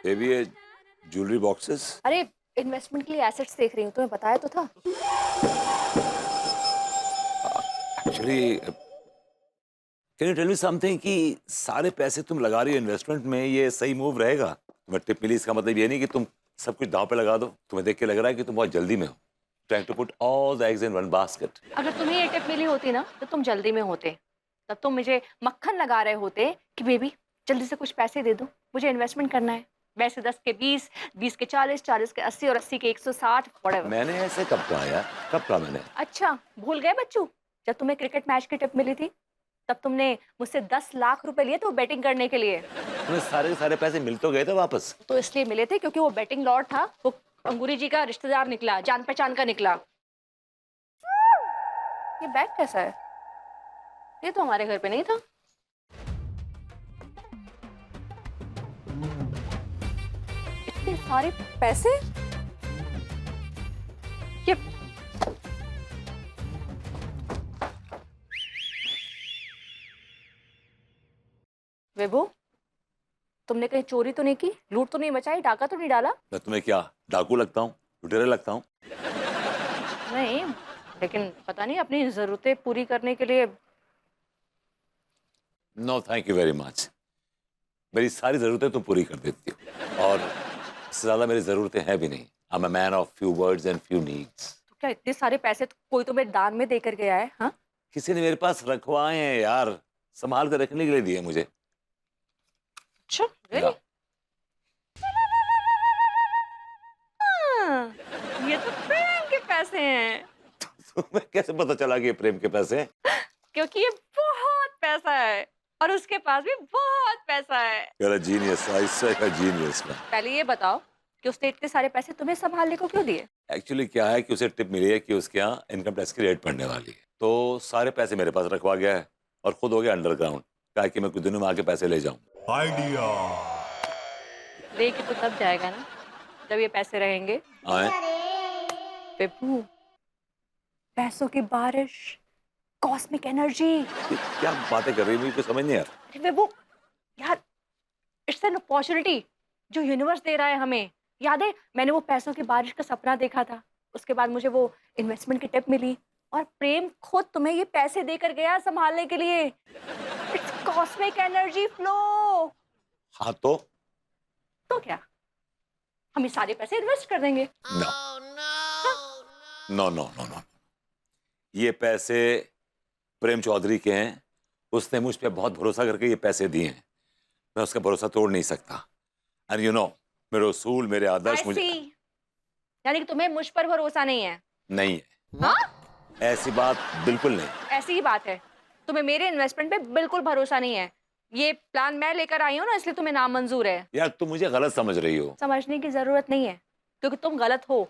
Baby ये jewellery boxes. अरे investment के लिए एसेट्स देख रही हूँ, तुम्हें बताया तो था। Actually can you tell me something कि सारे पैसे तुम लगा रही हो इन्वेस्टमेंट में, ये सही मूव रहेगा? तुम्हें टिप मिली इसका मतलब ये नहीं कि तुम सब कुछ दांव पे लगा दो। तुम्हें देख के लग रहा है कि तुम बहुत जल्दी में हो, trying to put all the eggs in one basket. अगर तुम्हें ये टिप मिली होती ना तो तुम जल्दी में होते। तब तुम मुझे मक्खन लगा रहे होते कि बेबी जल्दी से कुछ पैसे दे दो, मुझे इन्वेस्टमेंट करना है। वैसे 10 के 20, 20 के 40, 40 के 80 और 80 के 160 व्हाटएवर। मैंने ऐसे कब कहा यार, कब कहा मैंने? अच्छा भूल गए बच्चू, जब तुम्हें क्रिकेट मैच की टिप मिली थी तब तुमने मुझसे 10 लाख रुपए लिए थे वो बैटिंग करने के लिए। तुम्हें सारे के सारे पैसे मिल तो गए थे वापस? तो इसलिए मिले थे क्योंकि वो बैटिंग लॉर्ड था, वो अंगूरी जी का रिश्तेदार निकला, जान पहचान का निकला। ये बैग कैसा है? ये तो हमारे घर पे नहीं था। इतने सारे पैसे? ये विभू, तुमने कहीं चोरी तो नहीं की, लूट तो नहीं मचाई, डाका तो नहीं डाला? मैं तुम्हें क्या डाकू लगता हूँ, लुटेरा लगता हूँ? नहीं, लेकिन पता नहीं अपनी जरूरतें पूरी करने के लिए। No thank you very much. मेरी सारी जरूरतें तुम पूरी कर देती हो, और इससे ज्यादा मेरी जरूरतें हैं भी नहीं। I am a man of few words and few needs. तो क्या इतने सारे पैसे तो कोई तुम्हें दान में देकर गया है? हाँ, किसी ने मेरे पास रखवाए हैं यार, संभाल कर रखने के लिए दिए मुझे। अच्छा really? या, हाँ, ये तो प्रेम के पैसे हैं। तुम्हें कैसे पता चला कि ये प्रेम के पैसे हैं? क्योंकि ये बहुत पैसा है और उसके पास भी बहुत पैसा है। You're a genius, I say a genius man। पहले ये बताओ कि उसने इतने सारे पैसे तुम्हें संभालने को क्यों दिए? एक्चुअली क्या है कि उसे टिप मिली है कि उसके यहाँ इनकम टैक्स की रेड पड़ने वाली है, तो सारे पैसे मेरे पास रखवा गया है और खुद हो गया अंडरग्राउंड, ताकि मैं कुछ दिनों में आके पैसे ले जाऊं। आइडिया। लेके तो तब जाएगा ना जब ये पैसे रहेंगे। आए? पेपू, पैसों की बारिश, कॉस्मिक एनर्जी। ये क्या बातें कर रही है, मुझे कुछ समझ नहीं आ रहा। अरे बेबू यार, इट्स एन अपॉर्चुनिटी जो यूनिवर्स दे रहा है हमें। याद है मैंने वो पैसों की बारिश का सपना देखा था, उसके बाद मुझे वो इन्वेस्टमेंट की टिप मिली और प्रेम खुद तुम्हें ये पैसे देकर गया संभालने के लिए। It's cosmic energy flow. हाँ तो क्या हम ये सारे पैसे इन्वेस्ट कर देंगे? No no no no no, ये पैसे प्रेम चौधरी के हैं। उसने मुझ पे बहुत भरोसा करके ये पैसे दिए हैं, मैं उसका भरोसा तोड़ नहीं सकता। एंड यू नो, मेरे उसूल, मेरे आदर्श मुझे यानी कि तुम्हें मुझ पर भरोसा नहीं है? नहीं है। हाँ, ऐसी बात बिल्कुल नहीं। ऐसी ही बात है, तुम्हें मेरे इन्वेस्टमेंट पे बिल्कुल भरोसा नहीं है। ये प्लान मैं लेकर आई हूँ ना, इसलिए तुम्हें नामंजूर है। यार तुम मुझे गलत समझ रही हो। समझने की जरूरत नहीं है क्योंकि तुम गलत हो।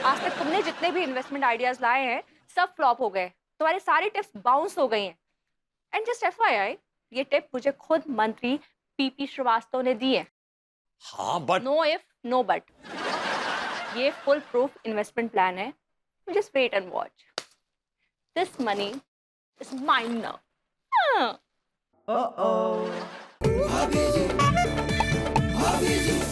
आज तक तुमने जितने भी इन्वेस्टमेंट आइडियाज लाए हैं सब फ्लॉप हो गए, तुम्हारी सारी टिप्स बाउंस हो गई हैं। एंड जस्ट एफवाईआई, ये टिप मुझे खुद मंत्री पीपी श्रीवास्तव ने दी है। हाँ but no if no but, ये फुल प्रूफ इन्वेस्टमेंट प्लान है। Just wait and watch, this money is mine now. भाभी जी, भाभी जी।